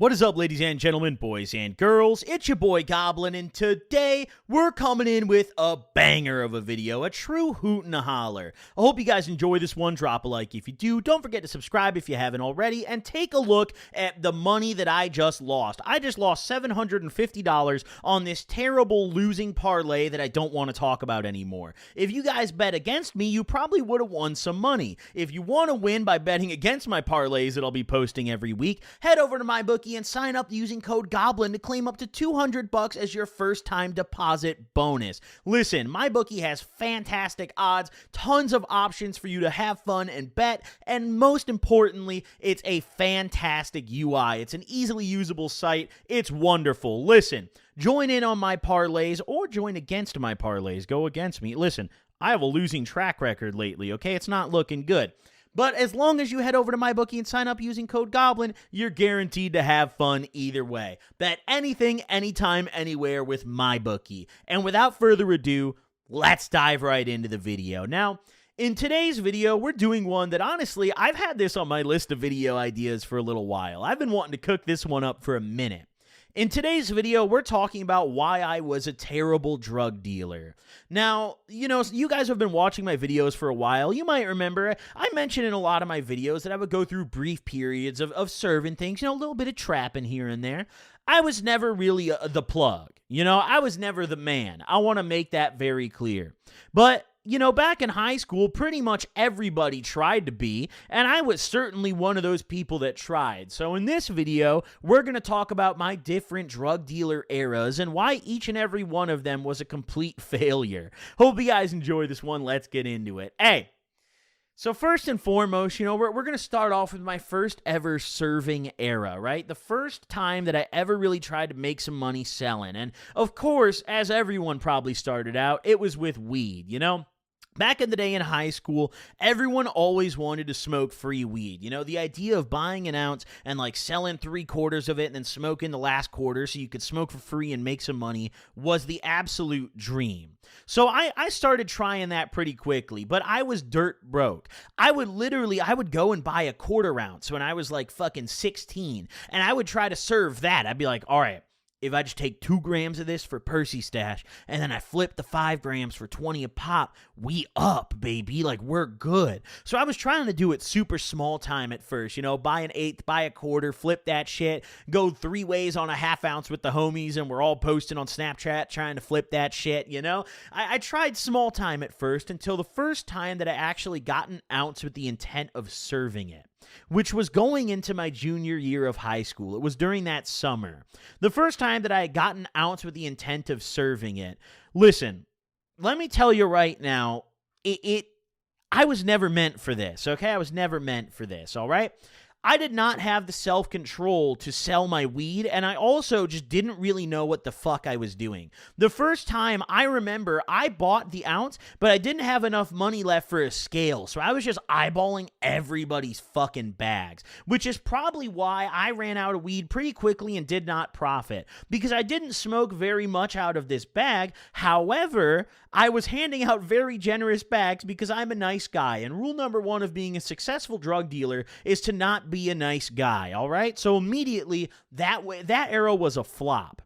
What is up, ladies and gentlemen, boys and girls? It's your boy Goblin, and today we're coming in with a banger of a video, a true hoot and a holler. I hope you guys enjoy this one. Drop a like if you do. Don't forget to subscribe if you haven't already, and take a look at the money that I just lost. I just lost $750 on this terrible losing parlay that I don't want to talk about anymore. If you guys bet against me, you probably would have won some money. If you want to win by betting against my parlays that I'll be posting every week, head over to MyBookie and sign up using code GOBLIN to claim up to $200 as your first time deposit bonus. Listen, MyBookie has fantastic odds, tons of options for you to have fun and bet, and most importantly, it's a fantastic UI. It's an easily usable site. It's wonderful. Listen, join in on my parlays or join against my parlays. Go against me. Listen, I have a losing track record lately, okay? It's not looking good. But as long as you head over to MyBookie and sign up using code GOBLIN, you're guaranteed to have fun either way. Bet anything, anytime, anywhere with MyBookie. And without further ado, let's dive right into the video. Now, in today's video, we're doing one that honestly, I've had this on my list of video ideas for a little while. I've been wanting to cook this one up for a minute. In today's video, we're talking about why I was a terrible drug dealer. Now, you guys have been watching my videos for a while. You might remember I mentioned in a lot of my videos that I would go through brief periods of serving things, a little bit of trapping here and there. I was never really the plug. I was never the man. I want to make that very clear. But back in high school, pretty much everybody tried to be, and I was certainly one of those people that tried. So in this video, we're going to talk about my different drug dealer eras and why each and every one of them was a complete failure. Hope you guys enjoy this one. Let's get into it. Hey, so first and foremost, we're going to start off with my first ever serving era, right? The first time that I ever really tried to make some money selling. And of course, as everyone probably started out, it was with weed, Back in the day in high school, everyone always wanted to smoke free weed. The idea of buying an ounce and selling 3/4 of it and then smoking the last quarter so you could smoke for free and make some money was the absolute dream. So I started trying that pretty quickly, but I was dirt broke. I would go and buy a 1/4 ounce when I was fucking 16, and I would try to serve that. I'd be like, all right, if I just take 2 grams of this for Percy Stash, and then I flip the 5 grams for 20 a pop, we up, baby. We're good. So I was trying to do it super small time at first, buy an 1/8, buy a 1/4, flip that shit, go 3 ways on a 1/2 ounce with the homies, and we're all posting on Snapchat trying to flip that shit, I tried small time at first until the first time that I actually got an ounce with the intent of serving it, which was going into my junior year of high school. It was during that summer. The first time that I had gotten an ounce with the intent of serving it. Listen, let me tell you right now, I was never meant for this, okay? I was never meant for this, all right? I did not have the self-control to sell my weed, and I also just didn't really know what the fuck I was doing. The first time, I remember I bought the ounce, but I didn't have enough money left for a scale, so I was just eyeballing everybody's fucking bags, which is probably why I ran out of weed pretty quickly and did not profit, because I didn't smoke very much out of this bag. However, I was handing out very generous bags because I'm a nice guy, and rule number 1 of being a successful drug dealer is to not be a nice guy, all right? So immediately, that era was a flop.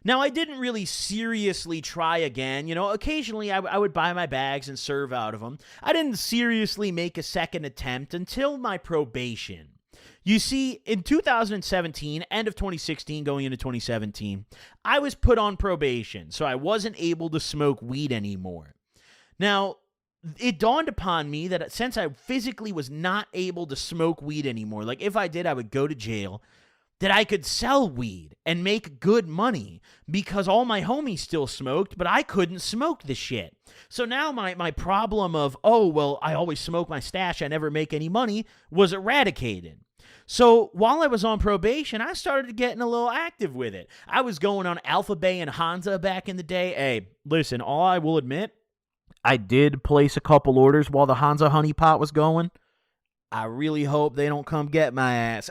Now, I didn't really seriously try again. Occasionally I would buy my bags and serve out of them. I didn't seriously make a second attempt until my probation. You see, in 2017, end of 2016, going into 2017, I was put on probation, so I wasn't able to smoke weed anymore. Now, it dawned upon me that since I physically was not able to smoke weed anymore, if I did, I would go to jail, that I could sell weed and make good money because all my homies still smoked, but I couldn't smoke the shit. So now my problem of, I always smoke my stash, I never make any money, was eradicated. So while I was on probation, I started getting a little active with it. I was going on Alpha Bay and Hansa back in the day. Hey, listen, all I will admit, I did place a couple orders while the Hansa Honey Pot was going. I really hope they don't come get my ass.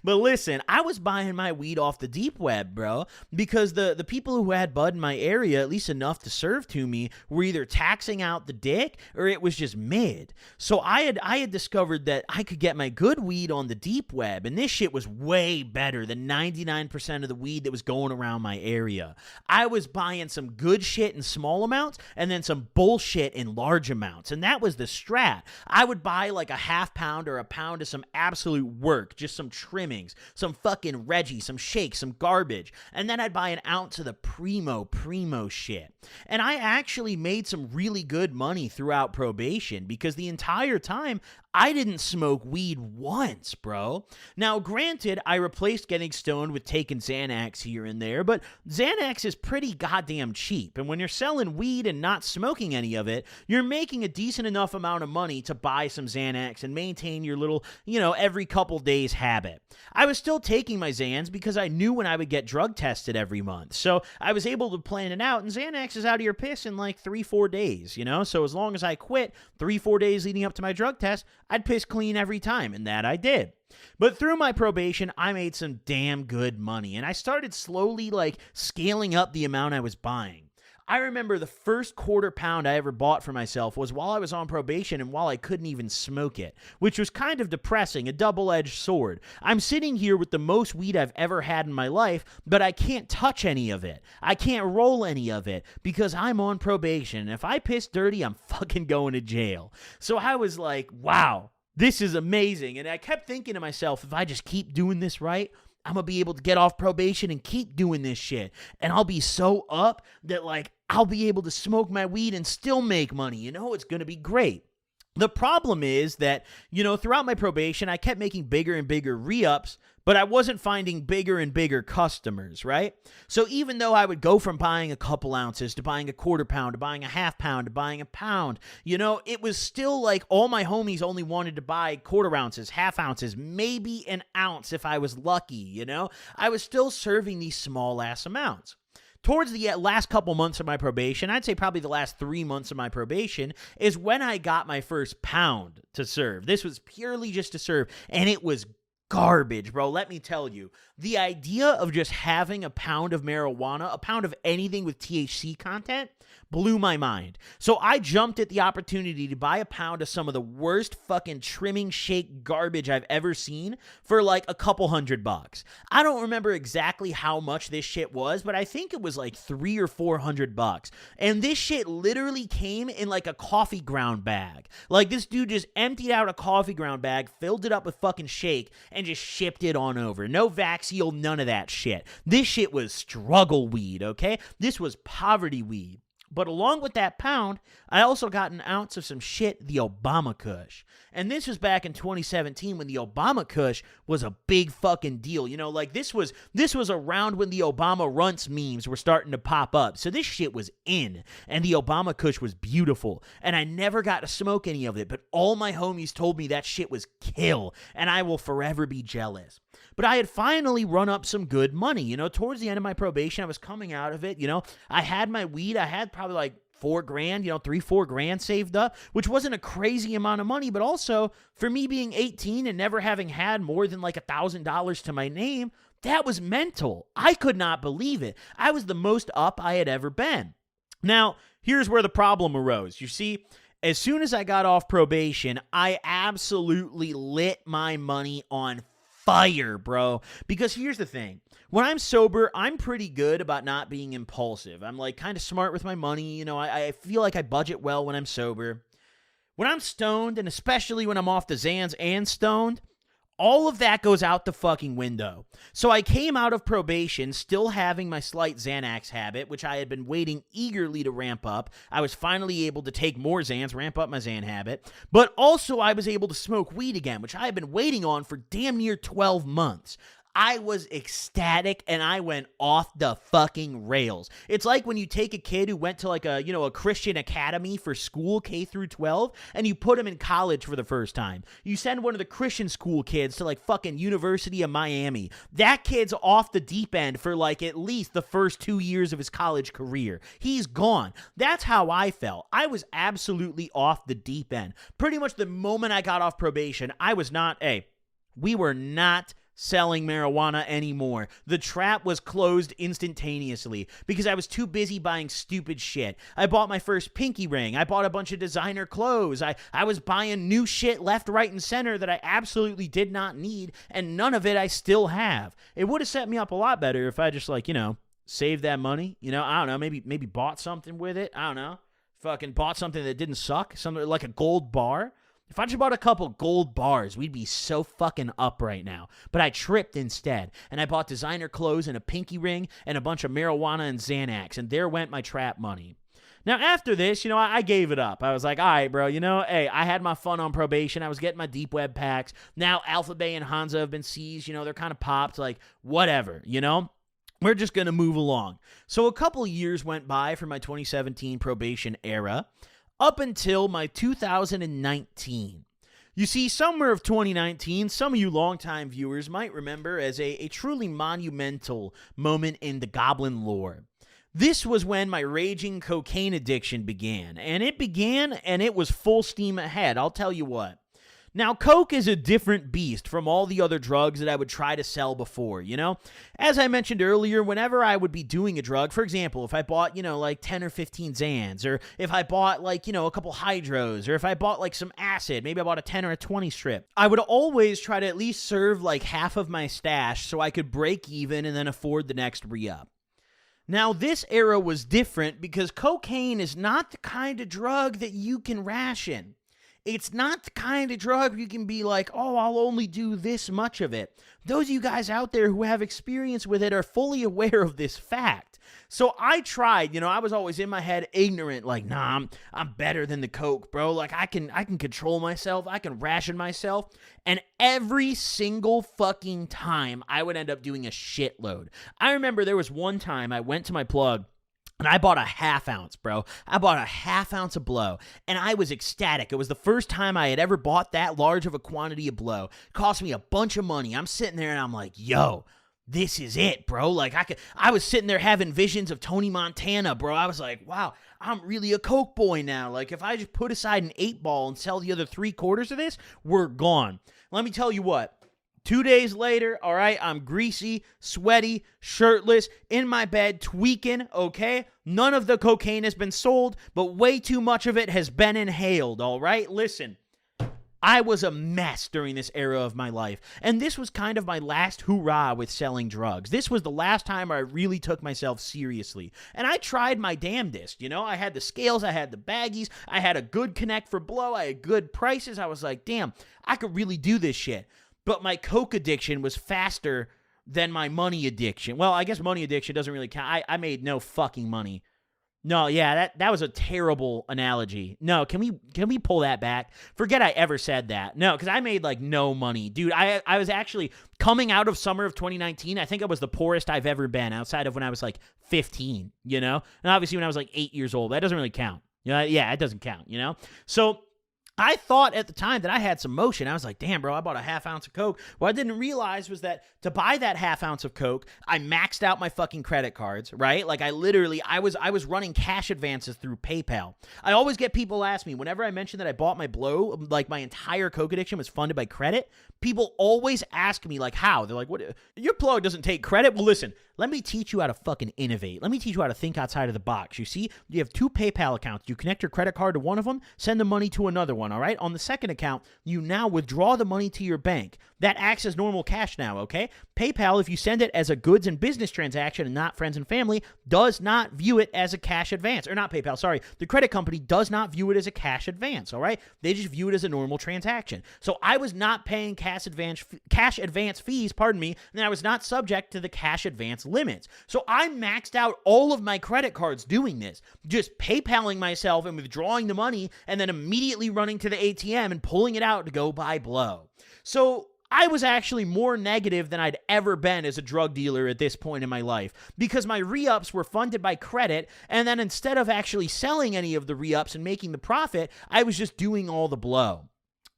But listen, I was buying my weed off the deep web, bro, because the people who had bud in my area, at least enough to serve to me, were either taxing out the dick or it was just mid. So I had discovered that I could get my good weed on the deep web, and this shit was way better than 99% of the weed that was going around my area. I was buying some good shit in small amounts and then some bullshit in large amounts, and that was the strat. I would buy like a half pound or a pound of some absolute work, just some trimmings, some fucking Reggie, some shakes, some garbage, and then I'd buy an ounce of the primo shit. And I actually made some really good money throughout probation because the entire time I didn't smoke weed once, bro. Now, granted, I replaced getting stoned with taking Xanax here and there, but Xanax is pretty goddamn cheap, and when you're selling weed and not smoking any of it, you're making a decent enough amount of money to buy some Xanax and maintain your little, every couple days habit. I was still taking my Xans because I knew when I would get drug tested every month, so I was able to plan it out, and Xanax is out of your piss in like 3-4 days, so as long as I quit 3-4 days leading up to my drug test, I'd piss clean every time, and that I did. But through my probation, I made some damn good money, and I started slowly, scaling up the amount I was buying. I remember the first quarter pound I ever bought for myself was while I was on probation and while I couldn't even smoke it, which was kind of depressing, a double-edged sword. I'm sitting here with the most weed I've ever had in my life, but I can't touch any of it. I can't roll any of it because I'm on probation, and if I piss dirty, I'm fucking going to jail. So I was like, wow, this is amazing, and I kept thinking to myself, if I just keep doing this right, I'm going to be able to get off probation and keep doing this shit. And I'll be so up that, I'll be able to smoke my weed and still make money. It's going to be great. The problem is that, throughout my probation, I kept making bigger and bigger re-ups, but I wasn't finding bigger and bigger customers, right? So even though I would go from buying a couple ounces to buying a quarter pound to buying a half pound to buying a pound, it was still like all my homies only wanted to buy quarter ounces, half ounces, maybe an ounce if I was lucky, I was still serving these small-ass amounts. Towards the last couple months of my probation, I'd say probably the last 3 months of my probation, is when I got my first pound to serve. This was purely just to serve, and it was garbage, bro. Let me tell you, the idea of just having a pound of marijuana, a pound of anything with THC content, blew my mind. So I jumped at the opportunity to buy a pound of some of the worst fucking trimming shake garbage I've ever seen for like a couple $100. I don't remember exactly how much this shit was, but I think it was like $300 or $400. And this shit literally came in like a coffee ground bag. Like this dude just emptied out a coffee ground bag, filled it up with fucking shake, and just shipped it on over. No Vaxxeal, none of that shit. This shit was struggle weed, okay? This was poverty weed. But along with that pound, I also got an ounce of some shit, the Obama Kush. And this was back in 2017 when the Obama Kush was a big fucking deal. This was around when the Obama Runts memes were starting to pop up. So this shit was in. And the Obama Kush was beautiful. And I never got to smoke any of it. But all my homies told me that shit was kill. And I will forever be jealous. But I had finally run up some good money. Towards the end of my probation, I was coming out of it. I had my weed. I had probably like $4,000, $3-4 grand saved up, which wasn't a crazy amount of money, but also for me being 18 and never having had more than like $1,000 to my name, that was mental. I could not believe it. I was the most up I had ever been. Now, here's where the problem arose. You see, as soon as I got off probation, I absolutely lit my money on fire, bro. Because here's the thing. When I'm sober, I'm pretty good about not being impulsive. I'm like kind of smart with my money. I feel like I budget well when I'm sober. When I'm stoned, and especially when I'm off the Xans and stoned, all of that goes out the fucking window. So I came out of probation still having my slight Xanax habit, which I had been waiting eagerly to ramp up. I was finally able to take more Xans, ramp up my Xan habit. But also I was able to smoke weed again, which I had been waiting on for damn near 12 months. I was ecstatic and I went off the fucking rails. It's like when you take a kid who went to like a Christian academy for school K through 12 and you put him in college for the first time. You send one of the Christian school kids to like fucking University of Miami. That kid's off the deep end for like at least the first 2 years of his college career. He's gone. That's how I felt. I was absolutely off the deep end. Pretty much the moment I got off probation, we were not selling marijuana anymore. The trap was closed instantaneously because I was too busy buying stupid shit. I bought my first pinky ring. I bought a bunch of designer clothes. I was buying new shit left, right, and center that I absolutely did not need, and none of it I still have. It would have set me up a lot better if I just saved that money. I don't know, maybe bought something with it. I don't know. Fucking bought something that didn't suck. Something like a gold bar. If I just bought a couple gold bars, we'd be so fucking up right now. But I tripped instead, and I bought designer clothes and a pinky ring and a bunch of marijuana and Xanax, and there went my trap money. Now, after this, I gave it up. I was like, all right, bro, I had my fun on probation. I was getting my deep web packs. Now, Alpha Bay and Hansa have been seized. They're kind of popped. Like, whatever, We're just going to move along. So a couple years went by for my 2017 probation era, up until my 2019. You see, summer of 2019, some of you longtime viewers might remember as a truly monumental moment in the Goblin lore. This was when my raging cocaine addiction began, and it was full steam ahead, I'll tell you what. Now, coke is a different beast from all the other drugs that I would try to sell before, As I mentioned earlier, whenever I would be doing a drug, for example, if I bought, like 10 or 15 Xans, or if I bought a couple Hydros, or if I bought some acid, maybe I bought a 10 or a 20 strip, I would always try to at least serve half of my stash so I could break even and then afford the next re-up. Now, this era was different because cocaine is not the kind of drug that you can ration. It's not the kind of drug you can be like, oh, I'll only do this much of it. Those of you guys out there who have experience with it are fully aware of this fact. So I tried, I was always in my head ignorant, like, nah, I'm better than the coke, bro. Like, I can control myself. I can ration myself. And every single fucking time, I would end up doing a shitload. I remember there was one time I went to my plug, and I bought a half ounce, bro. I bought a half ounce of blow, and I was ecstatic. It was the first time I had ever bought that large of a quantity of blow. It cost me a bunch of money. I'm sitting there, and I'm like, yo, this is it, bro. Like, I was sitting there having visions of Tony Montana, bro. I was like, wow, I'm really a coke boy now. Like, if I just put aside an 8-ball and sell the other 3/4 of this, we're gone. Let me tell you what. 2 days later, all right, I'm greasy, sweaty, shirtless, in my bed, tweaking, okay? None of the cocaine has been sold, but way too much of it has been inhaled, all right? Listen, I was a mess during this era of my life, and this was kind of my last hoorah with selling drugs. This was the last time I really took myself seriously, and I tried my damnedest, I had the scales, I had the baggies, I had a good connect for blow, I had good prices. I was like, damn, I could really do this shit. But my coke addiction was faster than my money addiction. Well, I guess money addiction doesn't really count. I made no fucking money. No, yeah, that was a terrible analogy. No, can we pull that back? Forget I ever said that. No, because I made no money. Dude, I was actually coming out of summer of 2019. I think I was the poorest I've ever been outside of when I was 15, And obviously when I was 8 years old, that doesn't really count. Yeah, it doesn't count, So I thought at the time that I had some motion. I was like, damn, bro, I bought a half ounce of coke. What I didn't realize was that to buy that half ounce of coke, I maxed out my fucking credit cards, right? Like I was running cash advances through PayPal. I always get people ask me, whenever I mention that I bought my blow, my entire coke addiction was funded by credit, people always ask me how? They're like, what? Your plug doesn't take credit? Well, listen, let me teach you how to fucking innovate. Let me teach you how to think outside of the box. You see, you have 2 PayPal accounts. You connect your credit card to one of them, send the money to another one, all right? On the second account, you now withdraw the money to your bank. That acts as normal cash now, okay? PayPal, if you send it as a goods and business transaction and not friends and family, does not view it as a cash advance. Or not PayPal, sorry. The credit company does not view it as a cash advance, all right? They just view it as a normal transaction. So I was not paying cash advance fees, and I was not subject to the cash advance limits. So I maxed out all of my credit cards doing this, just PayPaling myself and withdrawing the money and then immediately running to the ATM and pulling it out to go buy blow. So I was actually more negative than I'd ever been as a drug dealer at this point in my life, because my re-ups were funded by credit, and then instead of actually selling any of the re-ups and making the profit, I was just doing all the blow.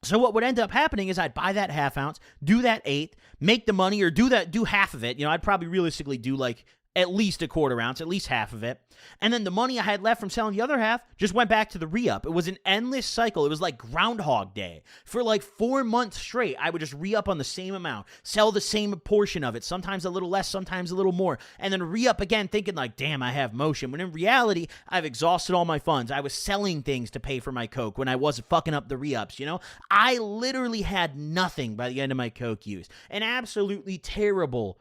So what would end up happening is I'd buy that half ounce, do that eighth, make the money, or do half of it. You know, I'd probably realistically do like at least a quarter ounce, at least half of it. And then the money I had left from selling the other half just went back to the re-up. It was an endless cycle. It was like Groundhog Day. For like 4 months straight, I would just re-up on the same amount, sell the same portion of it, sometimes a little less, sometimes a little more, and then re-up again thinking like, damn, I have motion. When in reality, I've exhausted all my funds. I was selling things to pay for my coke when I wasn't fucking up the re-ups, you know? I literally had nothing by the end of my coke use. An absolutely terrible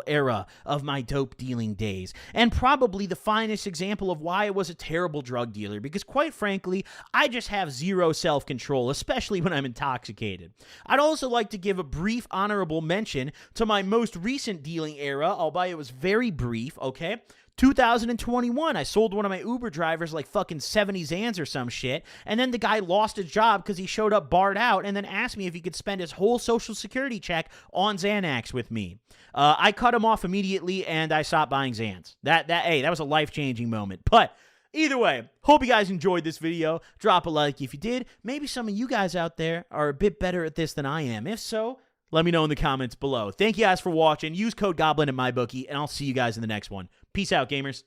era of my dope dealing days, and probably the finest example of why I was a terrible drug dealer, because quite frankly, I just have zero self-control, especially when I'm intoxicated. I'd also like to give a brief honorable mention to my most recent dealing era, albeit it was very brief, okay? 2021, I sold one of my Uber drivers like fucking 70 Xans or some shit, and then the guy lost his job because he showed up barred out and then asked me if he could spend his whole social security check on Xanax with me. I cut him off immediately and I stopped buying Xans. That was a life-changing moment. But either way, hope you guys enjoyed this video. Drop a like if you did. Maybe some of you guys out there are a bit better at this than I am. If so, let me know in the comments below. Thank you guys for watching. Use code GOBLIN at MyBookie, and I'll see you guys in the next one. Peace out, gamers.